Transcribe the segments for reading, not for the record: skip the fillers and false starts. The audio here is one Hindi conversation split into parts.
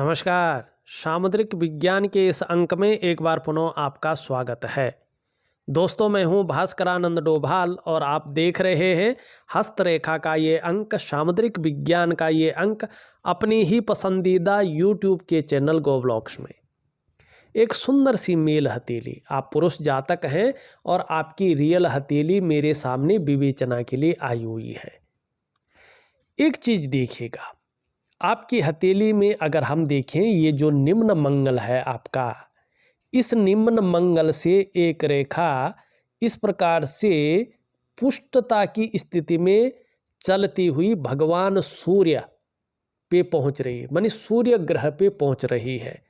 नमस्कार। सामुद्रिक विज्ञान के इस अंक में एक बार पुनः आपका स्वागत है। दोस्तों, मैं हूं भास्करानंद डोभाल और आप देख रहे हैं हस्तरेखा का ये अंक, सामुद्रिक विज्ञान का ये अंक अपनी ही पसंदीदा यूट्यूब के चैनल गो ब्लॉग्स में। एक सुंदर सी मेल हथेली, आप पुरुष जातक हैं और आपकी रियल हथेली मेरे सामने विवेचना के लिए आई हुई है। एक चीज देखिएगा, आपकी हथेली में अगर हम देखें, ये जो निम्न मंगल है आपका, इस निम्न मंगल से एक रेखा इस प्रकार से पुष्टता की स्थिति में चलती हुई भगवान सूर्य पे पहुंच रही है, मानी सूर्य ग्रह पे पहुंच रही है,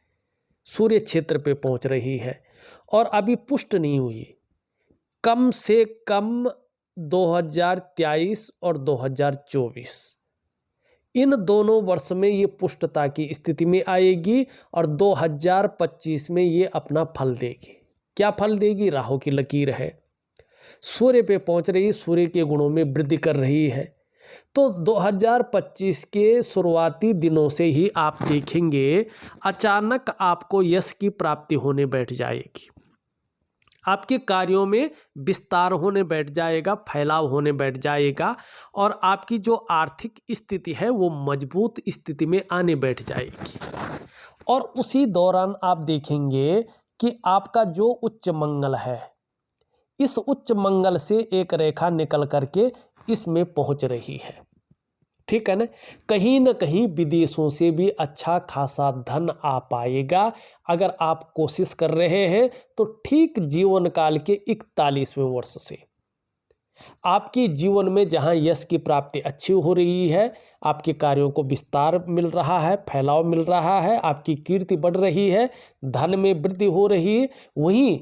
सूर्य क्षेत्र पे पहुंच रही है और अभी पुष्ट नहीं हुई। कम से कम 2023 और 2024 इन दोनों वर्ष में ये पुष्टता की स्थिति में आएगी और 2025 में ये अपना फल देगी। क्या फल देगी? राहु की लकीर है, सूर्य पे पहुंच रही, सूर्य के गुणों में वृद्धि कर रही है। तो 2025 के शुरुआती दिनों से ही आप देखेंगे अचानक आपको यश की प्राप्ति होने बैठ जाएगी, आपके कार्यों में विस्तार होने बैठ जाएगा, फैलाव होने बैठ जाएगा और आपकी जो आर्थिक स्थिति है वो मजबूत स्थिति में आने बैठ जाएगी। और उसी दौरान आप देखेंगे कि आपका जो उच्च मंगल है, इस उच्च मंगल से एक रेखा निकल करके इसमें पहुंच रही है, ठीक है ना कहीं विदेशों से भी अच्छा खासा धन आ पाएगा। अगर आप कोशिश कर रहे हैं तो ठीक जीवन काल के 41वें वर्ष से आपके जीवन में जहां यश की प्राप्ति अच्छी हो रही है, आपके कार्यों को विस्तार मिल रहा है, फैलाव मिल रहा है, आपकी कीर्ति बढ़ रही है, धन में वृद्धि हो रही है, वहीं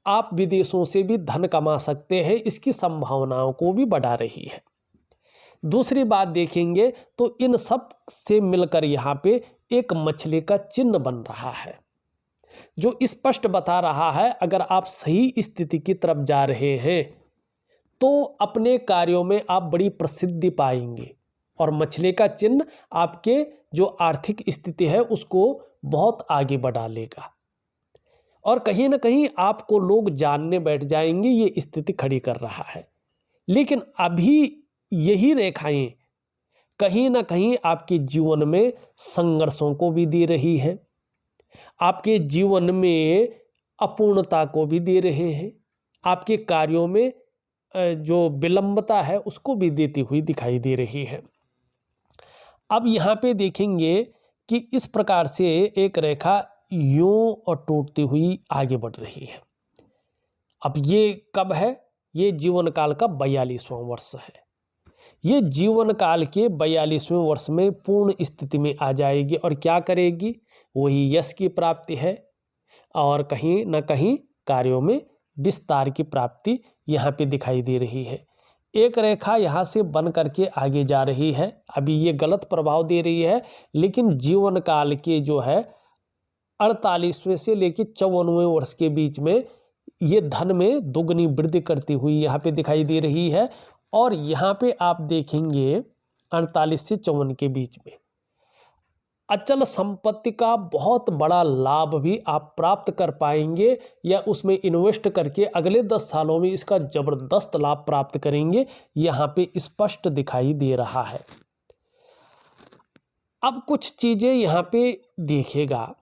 आप विदेशों से भी धन कमा सकते हैं, इसकी संभावनाओं को भी बढ़ा रही है। दूसरी बात देखेंगे तो इन सब से मिलकर यहाँ पे एक मछली का चिन्ह बन रहा है, जो स्पष्ट बता रहा है अगर आप सही स्थिति की तरफ जा रहे हैं तो अपने कार्यों में आप बड़ी प्रसिद्धि पाएंगे और मछली का चिन्ह आपके जो आर्थिक स्थिति है उसको बहुत आगे बढ़ा लेगा और कहीं ना कहीं आपको लोग जानने बैठ जाएंगे, ये स्थिति खड़ी कर रहा है। लेकिन अभी यही रेखाएं कहीं ना कहीं आपके जीवन में संघर्षों को भी दे रही है, आपके जीवन में अपूर्णता को भी दे रहे हैं, आपके कार्यों में जो विलंबता है उसको भी देती हुई दिखाई दे रही है। अब यहाँ पे देखेंगे कि इस प्रकार से एक रेखा यूं और टूटती हुई आगे बढ़ रही है। अब ये कब है? ये जीवन काल का 42वां वर्ष है। ये जीवन काल के 42वें वर्ष में पूर्ण स्थिति में आ जाएगी और क्या करेगी? वही यश की प्राप्ति है और कहीं ना कहीं कार्यों में विस्तार की प्राप्ति यहाँ पे दिखाई दे रही है। एक रेखा यहाँ से बन करके आगे जा रही है, अभी ये गलत प्रभाव दे रही है, लेकिन जीवन काल के जो है 48वें से लेकर 54वें वर्ष के बीच में ये धन में दुगनी वृद्धि करती हुई यहाँ पे दिखाई दे रही है। और यहाँ पे आप देखेंगे 48 से 54 के बीच में अचल संपत्ति का बहुत बड़ा लाभ भी आप प्राप्त कर पाएंगे या उसमें इन्वेस्ट करके अगले 10 सालों में इसका जबरदस्त लाभ प्राप्त करेंगे, यहाँ पे स्पष्ट दिखाई दे रहा है। अब कुछ चीजें यहाँ पे देखिएगा,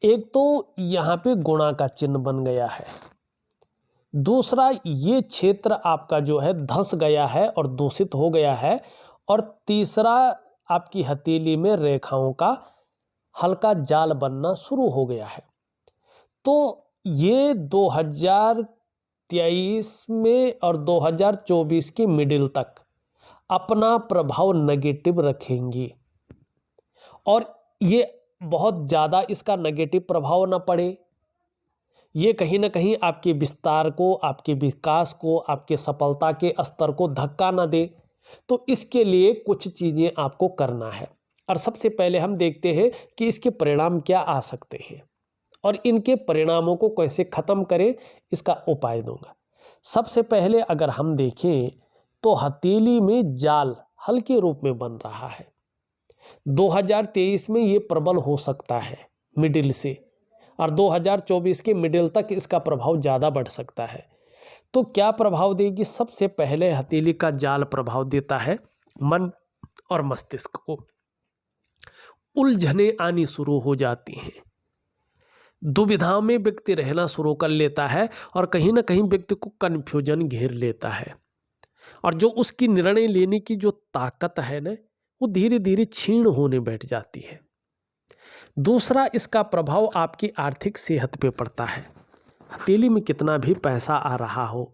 एक तो यहाँ पे गुणा का चिन्ह बन गया है, दूसरा ये क्षेत्र आपका जो है धंस गया है और दूषित हो गया है, और तीसरा आपकी हथेली में रेखाओं का हल्का जाल बनना शुरू हो गया है। तो ये 2023 में और 2024 के मिडिल तक अपना प्रभाव नेगेटिव रखेंगी और ये बहुत ज़्यादा इसका नेगेटिव प्रभाव ना पड़े, ये कहीं ना कहीं आपके विस्तार को, आपके विकास को, आपके सफलता के स्तर को धक्का ना दे। तो इसके लिए कुछ चीज़ें आपको करना है और सबसे पहले हम देखते हैं कि इसके परिणाम क्या आ सकते हैं और इनके परिणामों को कैसे ख़त्म करें, इसका उपाय दूंगा। सबसे पहले अगर हम देखें तो हथेली में जाल हल्के रूप में बन रहा है, 2023 में ये प्रबल हो सकता है मिडिल से, और 2024 के मिडिल तक इसका प्रभाव ज़्यादा बढ़ सकता है। तो क्या प्रभाव देगी? सबसे पहले हथेली का जाल प्रभाव देता है मन और मस्तिष्क को। उलझने आनी शुरू हो जाती हैं, दुविधाओं में व्यक्ति रहना शुरू कर लेता है और कहीं ना कहीं व्यक्ति को कन्फ्यूजन घेर लेता है, और जो उसकी निर्णय लेने की जो ताकत है ना, वो धीरे धीरे क्षीण होने बैठ जाती है। दूसरा, इसका प्रभाव आपकी आर्थिक सेहत पे पड़ता है। हथेली में कितना भी पैसा आ रहा हो,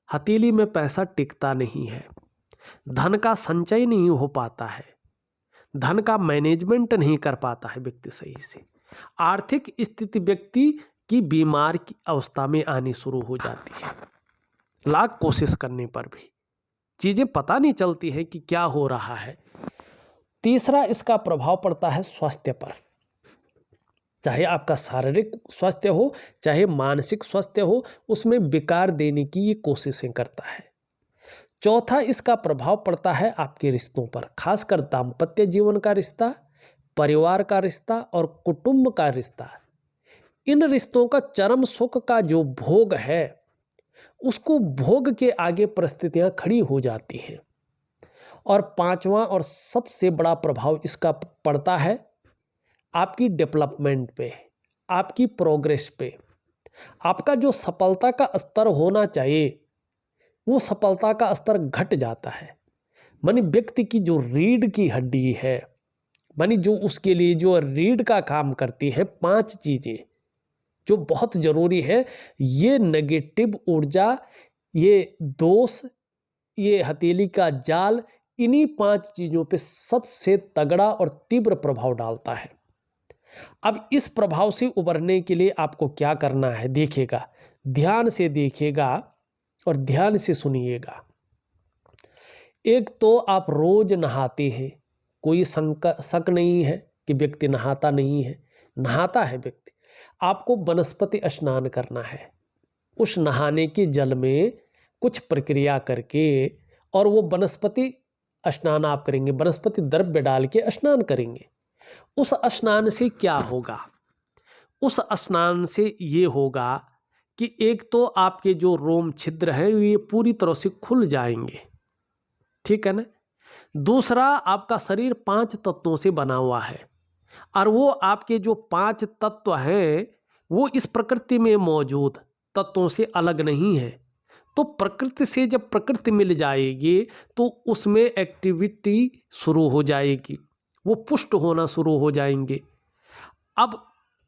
हथेली में पैसा टिकता नहीं है, धन का संचय नहीं हो पाता है, धन का मैनेजमेंट नहीं कर पाता है व्यक्ति सही से। आर्थिक स्थिति व्यक्ति की बीमार की अवस्था में आनी शुरू हो जाती है। लाख कोशिश करने पर भी चीज़ें पता नहीं चलती है कि क्या हो रहा है। तीसरा, इसका प्रभाव पड़ता है स्वास्थ्य पर, चाहे आपका शारीरिक स्वास्थ्य हो चाहे मानसिक स्वास्थ्य हो, उसमें विकार देने की ये कोशिशें करता है। चौथा, इसका प्रभाव पड़ता है आपके रिश्तों पर, खासकर दाम्पत्य जीवन का रिश्ता, परिवार का रिश्ता और कुटुंब का रिश्ता। इन रिश्तों का चरम सुख का जो भोग है, उसको भोग के आगे परिस्थितियां खड़ी हो जाती हैं। और पांचवा और सबसे बड़ा प्रभाव इसका पड़ता है आपकी डेवलपमेंट पे, आपकी प्रोग्रेस पे। आपका जो सफलता का स्तर होना चाहिए, वो सफलता का स्तर घट जाता है। मानी व्यक्ति की जो रीढ़ की हड्डी है, मानी जो उसके लिए जो रीढ़ का काम करती है, 5 चीज़ें जो बहुत ज़रूरी है, ये नेगेटिव ऊर्जा, ये दोष, ये हथेली का जाल, इन्हीं 5 चीज़ों पे सबसे तगड़ा और तीव्र प्रभाव डालता है। अब इस प्रभाव से उबरने के लिए आपको क्या करना है, देखिएगा, ध्यान से देखिएगा और ध्यान से सुनिएगा। एक तो आप रोज नहाते हैं, कोई शक नहीं है कि व्यक्ति नहाता नहीं है, नहाता है व्यक्ति। आपको वनस्पति स्नान करना है। उस नहाने के जल में कुछ प्रक्रिया करके और वो वनस्पति स्नान आप करेंगे, वनस्पति द्रव्य डाल के स्नान करेंगे। उस स्नान से क्या होगा? उस स्नान से ये होगा कि एक तो आपके जो रोम छिद्र हैं ये पूरी तरह से खुल जाएंगे, ठीक है ना। दूसरा, आपका शरीर 5 तत्वों से बना हुआ है, और वो आपके जो 5 तत्व हैं वो इस प्रकृति में मौजूद तत्वों से अलग नहीं है। तो प्रकृति से जब प्रकृति मिल जाएगी तो उसमें एक्टिविटी शुरू हो जाएगी, वो पुष्ट होना शुरू हो जाएंगे। अब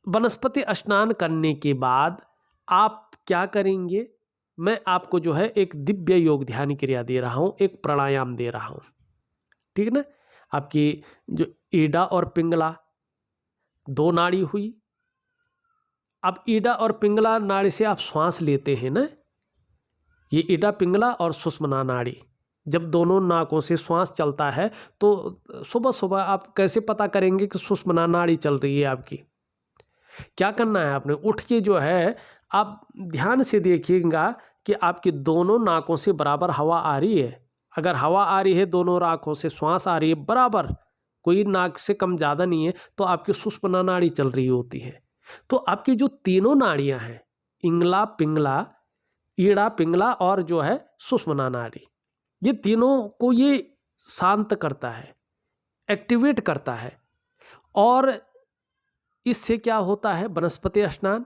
वनस्पति स्नान करने के बाद आप क्या करेंगे? मैं आपको जो है एक दिव्य योग ध्यान क्रिया दे रहा हूँ, एक प्राणायाम दे रहा हूँ, ठीक ना। आपकी जो ईडा और पिंगला 2 नाड़ी हुई। अब ईडा और पिंगला नाड़ी से आप श्वास लेते हैं ना, ये ईडा पिंगला और सुषुम्ना नाड़ी, जब दोनों नाकों से श्वास चलता है तो सुबह सुबह आप कैसे पता करेंगे कि सुषुम्ना नाड़ी चल रही है आपकी? क्या करना है आपने? उठ के जो है आप ध्यान से देखिएगा कि आपकी दोनों नाकों से बराबर हवा आ रही है। अगर हवा आ रही है, दोनों नाकों से श्वास आ रही है बराबर, कोई नाक से कम ज़्यादा नहीं है, तो आपकी सुषुम्ना नाड़ी चल रही होती है। तो आपकी जो तीनों नाड़ियां हैं, इंगला पिंगला, ईड़ा पिंगला और जो है सुषुम्ना नाड़ी, ये तीनों को ये शांत करता है, एक्टिवेट करता है। और इससे क्या होता है, वनस्पति स्नान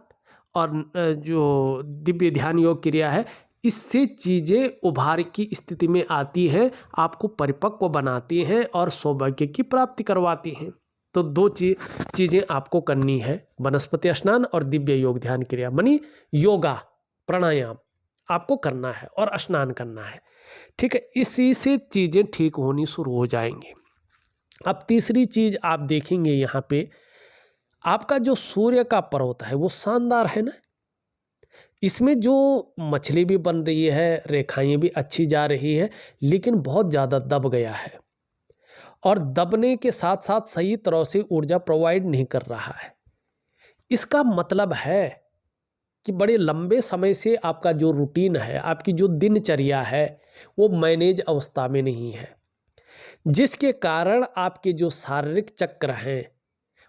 और जो दिव्य ध्यान योग क्रिया है, इससे चीज़ें उभार की स्थिति में आती हैं, आपको परिपक्व बनाती हैं और सौभाग्य की प्राप्ति करवाती हैं। तो 2 चीज़ें आपको करनी है, वनस्पति स्नान और दिव्य योग ध्यान क्रिया, मानी योगा प्राणायाम आपको करना है और स्नान करना है, ठीक है। इसी से चीज़ें ठीक होनी शुरू हो जाएंगी। अब तीसरी चीज़ आप देखेंगे यहाँ पे, आपका जो सूर्य का पर्वत है वो शानदार है ना। इसमें जो मछली भी बन रही है, रेखाएं भी अच्छी जा रही है, लेकिन बहुत ज़्यादा दब गया है, और दबने के साथ साथ सही तरह से ऊर्जा प्रोवाइड नहीं कर रहा है। इसका मतलब है कि बड़े लंबे समय से आपका जो रूटीन है, आपकी जो दिनचर्या है, वो मैनेज अवस्था में नहीं है। जिसके कारण आपके जो शारीरिक चक्र हैं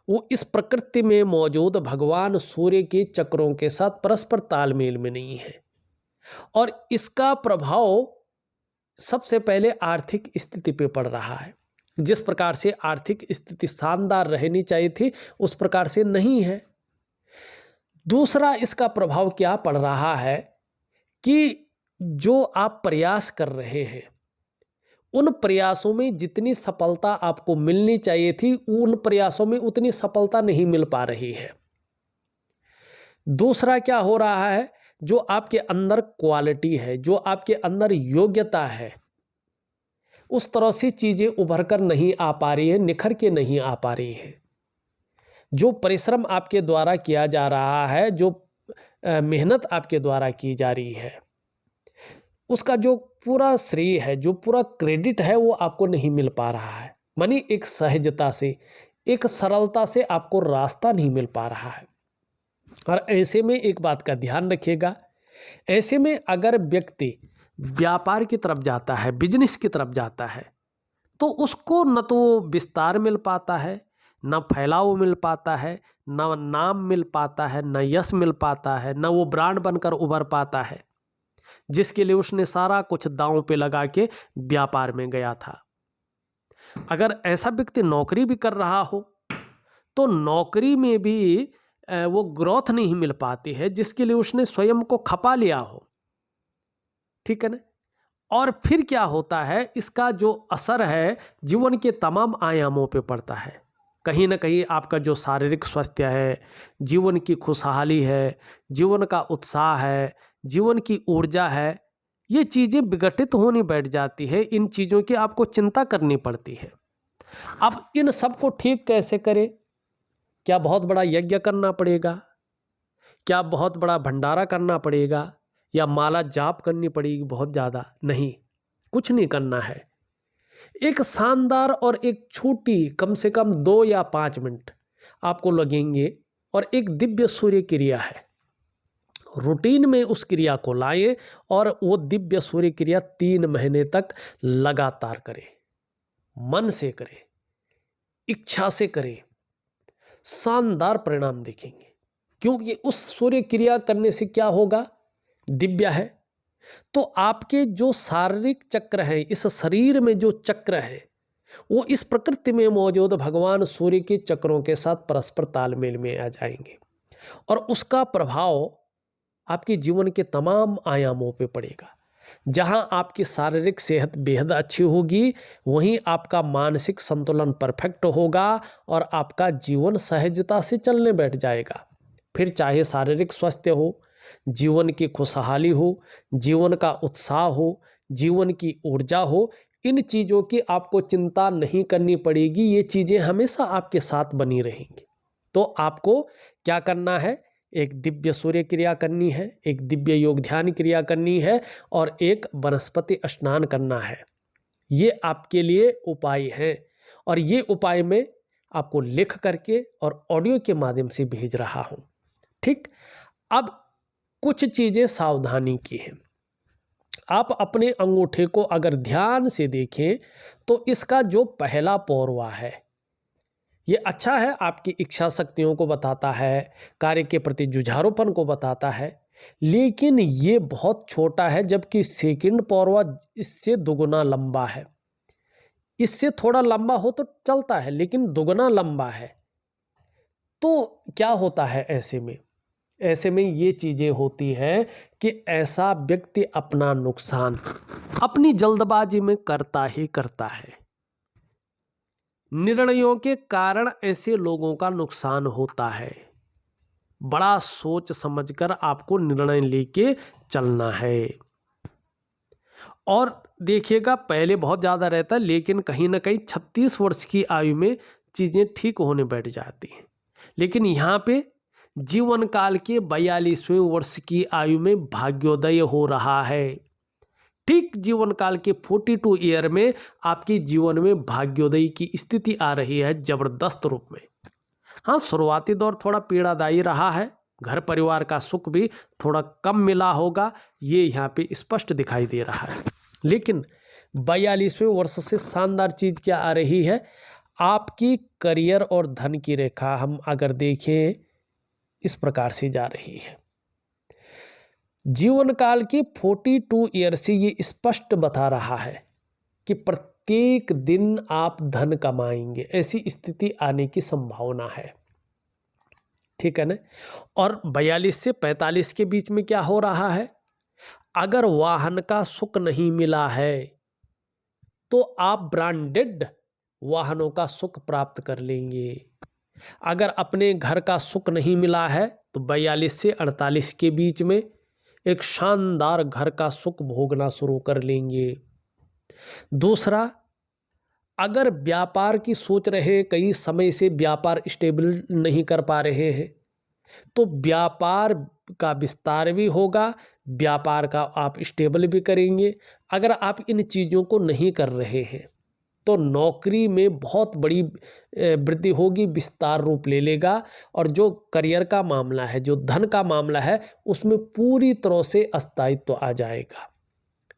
वो इस प्रकृति में मौजूद भगवान सूर्य के चक्रों के साथ परस्पर तालमेल में नहीं है। और इसका प्रभाव सबसे पहले आर्थिक स्थिति पे पड़ रहा है। जिस प्रकार से आर्थिक स्थिति शानदार रहनी चाहिए थी उस प्रकार से नहीं है। दूसरा इसका प्रभाव क्या पड़ रहा है कि जो आप प्रयास कर रहे हैं उन प्रयासों में जितनी सफलता आपको मिलनी चाहिए थी उन प्रयासों में उतनी सफलता नहीं मिल पा रही है। दूसरा क्या हो रहा है, जो आपके अंदर क्वालिटी है, जो आपके अंदर योग्यता है, उस तरह से चीजें उभर कर नहीं आ पा रही है, निखर के नहीं आ पा रही है। जो परिश्रम आपके द्वारा किया जा रहा है, जो मेहनत आपके द्वारा की जा रही है, उसका जो पूरा श्रेय है, जो पूरा क्रेडिट है, वो आपको नहीं मिल पा रहा है। मानी एक सहजता से, एक सरलता से आपको रास्ता नहीं मिल पा रहा है। और ऐसे में एक बात का ध्यान रखिएगा, ऐसे में अगर व्यक्ति व्यापार की तरफ जाता है, बिजनेस की तरफ जाता है, तो उसको न तो विस्तार मिल पाता है, न फैलाव मिल पाता है, न नाम मिल पाता है, न यश मिल पाता है, न वो ब्रांड बनकर उभर पाता है जिसके लिए उसने सारा कुछ दांव पे लगा के व्यापार में गया था। अगर ऐसा व्यक्ति नौकरी भी कर रहा हो तो नौकरी में भी वो ग्रोथ नहीं मिल पाती है जिसके लिए उसने स्वयं को खपा लिया हो। ठीक है ना। और फिर क्या होता है, इसका जो असर है जीवन के तमाम आयामों पे पड़ता है। कहीं ना कहीं आपका जो शारीरिक स्वास्थ्य है, जीवन की खुशहाली है, जीवन का उत्साह है, जीवन की ऊर्जा है, ये चीज़ें विघटित होनी बैठ जाती है। इन चीज़ों की आपको चिंता करनी पड़ती है। अब इन सब को ठीक कैसे करें? क्या बहुत बड़ा यज्ञ करना पड़ेगा? क्या बहुत बड़ा भंडारा करना पड़ेगा? या माला जाप करनी पड़ेगी बहुत ज़्यादा? नहीं, कुछ नहीं करना है। एक शानदार और एक छोटी, कम से कम 2 या 5 मिनट आपको लगेंगे और एक दिव्य सूर्य क्रिया है, रूटीन में उस क्रिया को लाएं और वो दिव्य सूर्य क्रिया 3 महीने तक लगातार करें, मन से करें, इच्छा से करें, शानदार परिणाम देखेंगे। क्योंकि उस सूर्य क्रिया करने से क्या होगा, दिव्य है तो आपके जो शारीरिक चक्र हैं, इस शरीर में जो चक्र है वो इस प्रकृति में मौजूद भगवान सूर्य के चक्रों के साथ परस्पर तालमेल में आ जाएंगे और उसका प्रभाव आपके जीवन के तमाम आयामों पे पड़ेगा। जहां आपकी शारीरिक सेहत बेहद अच्छी होगी वहीं आपका मानसिक संतुलन परफेक्ट होगा और आपका जीवन सहजता से चलने बैठ जाएगा। फिर चाहे शारीरिक स्वास्थ्य हो, जीवन की खुशहाली हो, जीवन का उत्साह हो, जीवन की ऊर्जा हो, इन चीज़ों की आपको चिंता नहीं करनी पड़ेगी। ये चीज़ें हमेशा आपके साथ बनी रहेंगी। तो आपको क्या करना है, एक दिव्य सूर्य क्रिया करनी है, एक दिव्य योग ध्यान क्रिया करनी है और एक वनस्पति स्नान करना है। ये आपके लिए उपाय हैं और ये उपाय मैं आपको लिख करके और ऑडियो के माध्यम से भेज रहा हूँ। ठीक, अब कुछ चीज़ें सावधानी की हैं। आप अपने अंगूठे को अगर ध्यान से देखें तो इसका जो पहला पौरवा है ये अच्छा है, आपकी इच्छा शक्तियों को बताता है, कार्य के प्रति जुझारूपन को बताता है, लेकिन ये बहुत छोटा है। जबकि सेकंड पौरवा इससे दुगुना लंबा है। इससे थोड़ा लंबा हो तो चलता है लेकिन दुगुना लंबा है। तो क्या होता है ऐसे में ये चीज़ें होती हैं कि ऐसा व्यक्ति अपना नुकसान अपनी जल्दबाजी में करता ही करता है। निर्णयों के कारण ऐसे लोगों का नुकसान होता है। बड़ा सोच समझकर आपको निर्णय लेके चलना है। और देखिएगा पहले बहुत ज़्यादा रहता है लेकिन कहीं ना कहीं 36 वर्ष की आयु में चीज़ें ठीक होने बैठ जाती हैं। लेकिन यहाँ पे जीवन काल के 42वें वर्ष की आयु में भाग्योदय हो रहा है। ठीक जीवन काल के 42 ईयर में आपके जीवन में भाग्योदय की स्थिति आ रही है जबरदस्त रूप में। हाँ, शुरुआती दौर थोड़ा पीड़ादायी रहा है, घर परिवार का सुख भी थोड़ा कम मिला होगा, ये यहाँ पे स्पष्ट दिखाई दे रहा है। लेकिन 42वें वर्ष से शानदार चीज़ क्या आ रही है, आपकी करियर और धन की रेखा हम अगर देखें इस प्रकार से जा रही है। जीवन काल की 42 ईयर से ये स्पष्ट बता रहा है कि प्रत्येक दिन आप धन कमाएंगे, ऐसी स्थिति आने की संभावना है। ठीक है ना। और 42 से 45 के बीच में क्या हो रहा है, अगर वाहन का सुख नहीं मिला है तो आप ब्रांडेड वाहनों का सुख प्राप्त कर लेंगे। अगर अपने घर का सुख नहीं मिला है तो 42 से 48 के बीच में एक शानदार घर का सुख भोगना शुरू कर लेंगे। दूसरा, अगर व्यापार की सोच रहे, कई समय से व्यापार स्टेबल नहीं कर पा रहे हैं, तो व्यापार का विस्तार भी होगा, व्यापार का आप स्टेबल भी करेंगे। अगर आप इन चीज़ों को नहीं कर रहे हैं तो नौकरी में बहुत बड़ी वृद्धि होगी, विस्तार रूप ले लेगा। और जो करियर का मामला है, जो धन का मामला है, उसमें पूरी तरह से स्थायित्व आ जाएगा।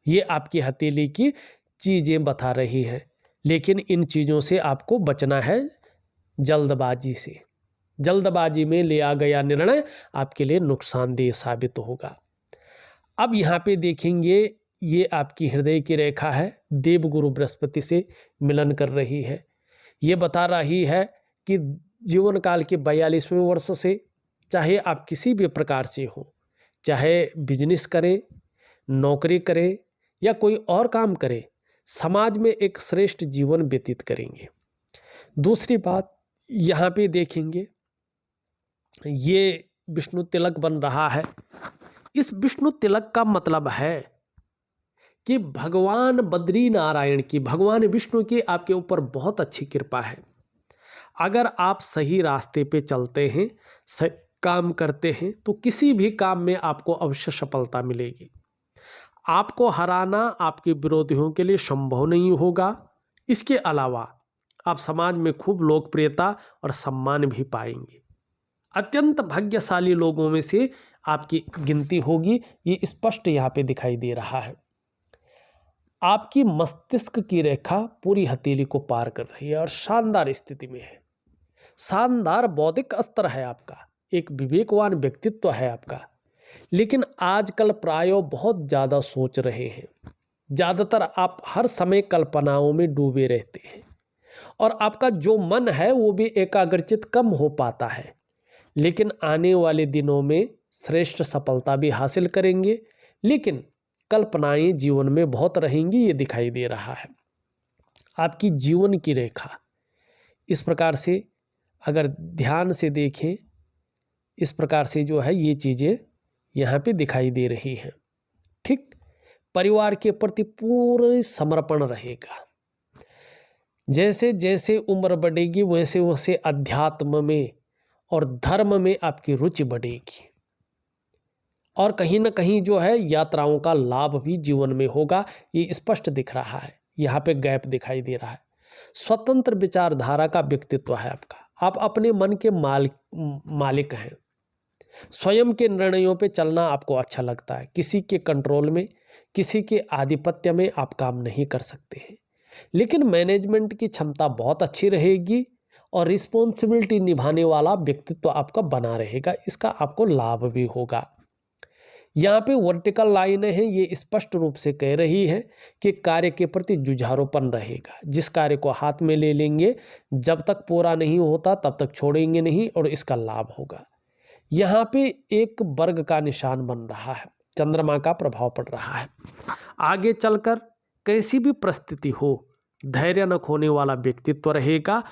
ये आपकी हथेली की चीज़ें बता रही हैं, लेकिन इन चीज़ों से आपको बचना है जल्दबाजी से। जल्दबाजी में लिया गया निर्णय आपके लिए नुकसानदेह साबित होगा। अब यहाँ पे देखेंगे, ये आपकी हृदय की रेखा है, देवगुरु बृहस्पति से मिलन कर रही है। ये बता रही है कि जीवन काल के 42वें वर्ष से चाहे आप किसी भी प्रकार से हो, चाहे बिजनेस करें, नौकरी करें या कोई और काम करें, समाज में एक श्रेष्ठ जीवन व्यतीत करेंगे। दूसरी बात यहाँ पे देखेंगे, ये विष्णु तिलक बन रहा है। इस विष्णु तिलक का मतलब है कि भगवान बद्री नारायण की, भगवान विष्णु की आपके ऊपर बहुत अच्छी कृपा है। अगर आप सही रास्ते पे चलते हैं, सही काम करते हैं, तो किसी भी काम में आपको अवश्य सफलता मिलेगी। आपको हराना आपके विरोधियों के लिए संभव नहीं होगा। इसके अलावा आप समाज में खूब लोकप्रियता और सम्मान भी पाएंगे। अत्यंत भाग्यशाली लोगों में से आपकी गिनती होगी, ये स्पष्ट यहाँ पे दिखाई दे रहा है। आपकी मस्तिष्क की रेखा पूरी हथेली को पार कर रही है और शानदार स्थिति में है। शानदार बौद्धिक स्तर है आपका, एक विवेकवान व्यक्तित्व है आपका, लेकिन आजकल प्राय बहुत ज़्यादा सोच रहे हैं। ज़्यादातर आप हर समय कल्पनाओं में डूबे रहते हैं और आपका जो मन है वो भी एकाग्रचित कम हो पाता है। लेकिन आने वाले दिनों में श्रेष्ठ सफलता भी हासिल करेंगे, लेकिन कल्पनाएं जीवन में बहुत रहेंगी, ये दिखाई दे रहा है। आपकी जीवन की रेखा इस प्रकार से अगर ध्यान से देखें, इस प्रकार से जो है ये चीज़ें यहाँ पे दिखाई दे रही हैं। ठीक, परिवार के प्रति पूरे समर्पण रहेगा। जैसे जैसे उम्र बढ़ेगी वैसे वैसे अध्यात्म में और धर्म में आपकी रुचि बढ़ेगी और कहीं ना कहीं जो है यात्राओं का लाभ भी जीवन में होगा, ये स्पष्ट दिख रहा है। यहाँ पे गैप दिखाई दे रहा है। स्वतंत्र विचारधारा का व्यक्तित्व है आपका, आप अपने मन के मालिक हैं। स्वयं के निर्णयों पे चलना आपको अच्छा लगता है। किसी के कंट्रोल में, किसी के आधिपत्य में आप काम नहीं कर सकते हैं, लेकिन मैनेजमेंट की क्षमता बहुत अच्छी रहेगी और रिस्पॉन्सिबिलिटी निभाने वाला व्यक्तित्व आपका बना रहेगा। इसका आपको लाभ भी होगा। यहाँ पे वर्टिकल लाइनें हैं, ये स्पष्ट रूप से कह रही है कि कार्य के प्रति जुझारूपन रहेगा। जिस कार्य को हाथ में ले लेंगे, जब तक पूरा नहीं होता तब तक छोड़ेंगे नहीं और इसका लाभ होगा। यहाँ पे एक वर्ग का निशान बन रहा है, चंद्रमा का प्रभाव पड़ रहा है। आगे चलकर कैसी भी परिस्थिति हो, धैर्य न खोने वाला व्यक्तित्व रहेगा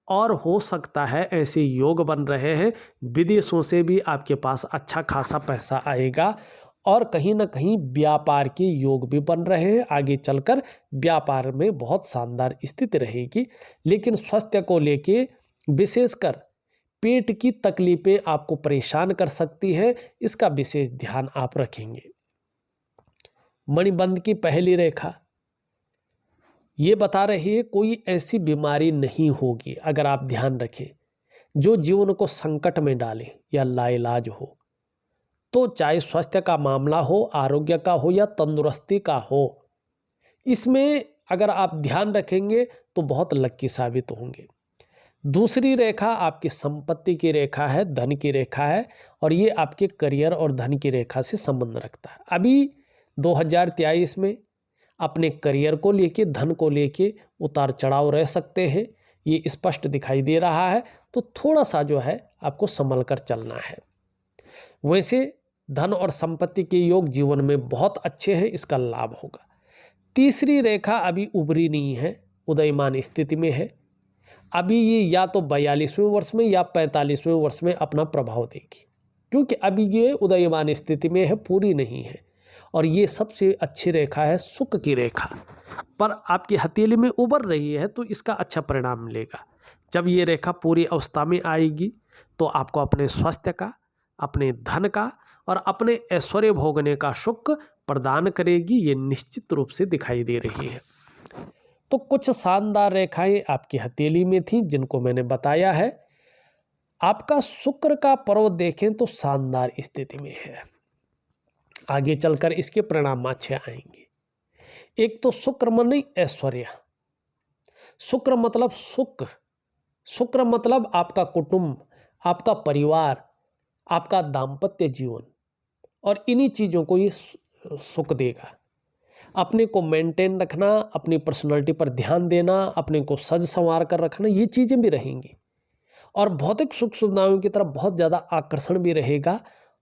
और हो सकता है ऐसे योग बन रहे हैं, विदेशों से भी आपके पास अच्छा खासा पैसा आएगा और कहीं ना कहीं व्यापार के योग भी बन रहे हैं। आगे चलकर व्यापार में बहुत शानदार स्थिति रहेगी, लेकिन स्वास्थ्य को लेके विशेषकर पेट की तकलीफें आपको परेशान कर सकती है, इसका विशेष ध्यान आप रखेंगे। मणिबंध की पहली रेखा ये बता रही है कोई ऐसी बीमारी नहीं होगी, अगर आप ध्यान रखें, जो जीवन को संकट में डाले या लाइलाज हो। तो चाहे स्वास्थ्य का मामला हो, आरोग्य का हो या तंदुरुस्ती का हो, इसमें अगर आप ध्यान रखेंगे तो बहुत लक्की साबित होंगे। दूसरी रेखा आपकी संपत्ति की रेखा है, धन की रेखा है, और ये आपके करियर और धन की रेखा से संबंध रखता है। अभी 2023 में अपने करियर को लेके, धन को लेके उतार चढ़ाव रह सकते हैं, ये स्पष्ट दिखाई दे रहा है। तो थोड़ा सा जो है आपको संभल कर चलना है। वैसे धन और संपत्ति के योग जीवन में बहुत अच्छे हैं, इसका लाभ होगा। तीसरी रेखा अभी उभरी नहीं है, उदयमान स्थिति में है। अभी ये या तो 42वें वर्ष में या 45वें वर्ष में अपना प्रभाव देगी, क्योंकि अभी ये उदयमान स्थिति में है, पूरी नहीं है। और ये सबसे अच्छी रेखा है शुक्र की रेखा, पर आपकी हथेली में उभर रही है, तो इसका अच्छा परिणाम मिलेगा। जब ये रेखा पूरी अवस्था में आएगी तो आपको अपने स्वास्थ्य का, अपने धन का और अपने ऐश्वर्य भोगने का सुख प्रदान करेगी, ये निश्चित रूप से दिखाई दे रही है। तो कुछ शानदार रेखाएं आपकी हथेली में थी जिनको मैंने बताया है। आपका शुक्र का पर्व देखें तो शानदार स्थिति में है, आगे चलकर इसके परिणाम अच्छे आएंगे। एक तो शुक्र माने ऐश्वर्य, शुक्र मतलब सुख, शुक्र मतलब आपका कुटुंब, आपका परिवार, आपका दाम्पत्य जीवन, और इन्हीं चीज़ों को ये सुख देगा। अपने को मेंटेन रखना, अपनी पर्सनालिटी पर ध्यान देना, अपने को सज संवार कर रखना, ये चीज़ें भी रहेंगी। और भौतिक सुख सुविधाओं की तरफ बहुत ज़्यादा आकर्षण भी रहेगा,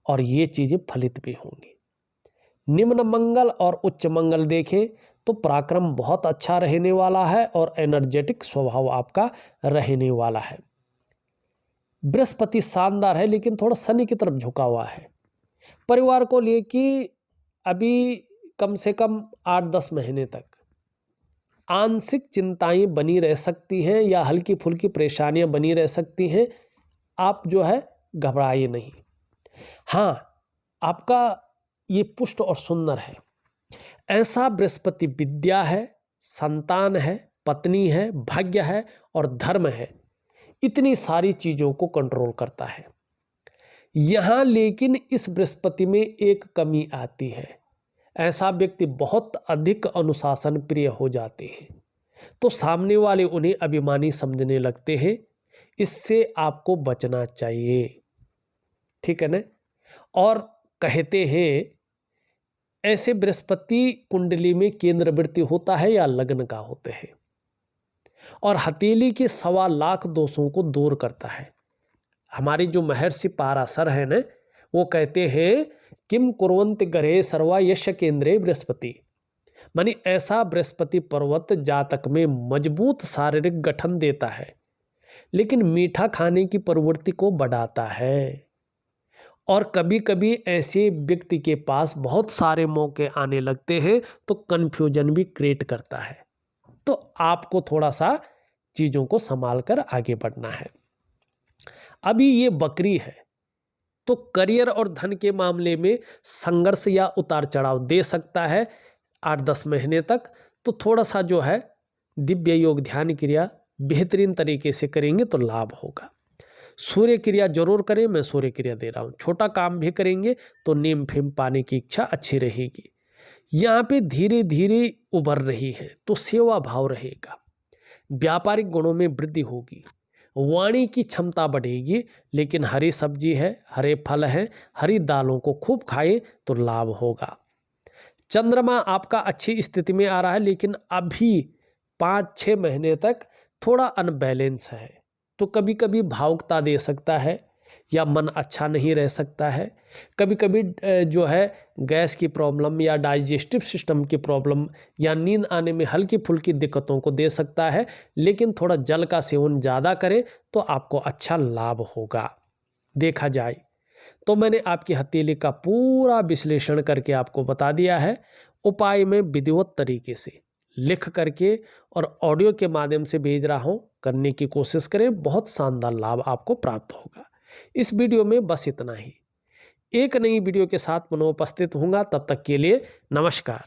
और ये चीज़ें फलित भी होंगी। निम्न मंगल और उच्च मंगल देखें तो पराक्रम बहुत अच्छा रहने वाला है, और एनर्जेटिक स्वभाव आपका रहने वाला है। बृहस्पति शानदार है, लेकिन थोड़ा शनि की तरफ झुका हुआ है। परिवार को लेके अभी कम से कम 8-10 महीने तक आंशिक चिंताएं बनी रह सकती हैं, या हल्की फुल्की परेशानियां बनी रह सकती हैं। आप जो है घबराइए नहीं। हाँ, आपका ये पुष्ट और सुंदर है। ऐसा बृहस्पति विद्या है, संतान है, पत्नी है, भाग्य है और धर्म है, इतनी सारी चीज़ों को कंट्रोल करता है। यहाँ लेकिन इस बृहस्पति में एक कमी आती है। ऐसा व्यक्ति बहुत अधिक अनुशासन प्रिय हो जाते हैं, तो सामने वाले उन्हें अभिमानी समझने लगते हैं। इससे आपको बचना चाहिए, ठीक है ना। और कहते हैं ऐसे बृहस्पति कुंडली में केंद्रवृत्ति होता है या लग्न का होते हैं, और हथेली के 1.25 लाख दोषों को दूर करता है। हमारे जो महर्षि पाराशर है ना, वो कहते हैं किम कुर्वन्ति ग्रहे सर्वा यश केंद्रे बृहस्पति, मानी ऐसा बृहस्पति पर्वत जातक में मजबूत शारीरिक गठन देता है, लेकिन मीठा खाने की प्रवृत्ति को बढ़ाता है। और कभी कभी ऐसे व्यक्ति के पास बहुत सारे मौके आने लगते हैं, तो कन्फ्यूजन भी क्रिएट करता है। तो आपको थोड़ा सा चीज़ों को संभाल कर आगे बढ़ना है। अभी ये बकरी है, तो करियर और धन के मामले में संघर्ष या उतार चढ़ाव दे सकता है 8-10 महीने तक। तो थोड़ा सा जो है दिव्य योग ध्यान क्रिया बेहतरीन तरीके से करेंगे तो लाभ होगा। सूर्य क्रिया जरूर करें, मैं सूर्य क्रिया दे रहा हूँ। छोटा काम भी करेंगे तो नीम फेम पाने की इच्छा अच्छी रहेगी। यहाँ पे धीरे धीरे उभर रही है, तो सेवा भाव रहेगा। व्यापारिक गुणों में वृद्धि होगी, वाणी की क्षमता बढ़ेगी। लेकिन हरी सब्जी है, हरे फल हैं, हरी दालों को खूब खाएं तो लाभ होगा। चंद्रमा आपका अच्छी स्थिति में आ रहा है, लेकिन अभी 5-6 महीने तक थोड़ा अनबैलेंस है, तो कभी कभी भावुकता दे सकता है, या मन अच्छा नहीं रह सकता है। कभी कभी जो है गैस की प्रॉब्लम या डाइजेस्टिव सिस्टम की प्रॉब्लम या नींद आने में हल्की फुल्की दिक्कतों को दे सकता है। लेकिन थोड़ा जल का सेवन ज़्यादा करें तो आपको अच्छा लाभ होगा। देखा जाए तो मैंने आपकी हथेली का पूरा विश्लेषण करके आपको बता दिया है। उपाय में विधिवत तरीके से लिख करके और ऑडियो के माध्यम से भेज रहा हूँ, करने की कोशिश करें, बहुत शानदार लाभ आपको प्राप्त होगा। इस वीडियो में बस इतना ही। एक नई वीडियो के साथ पुनः उपस्थित होऊंगा, तब तक के लिए नमस्कार।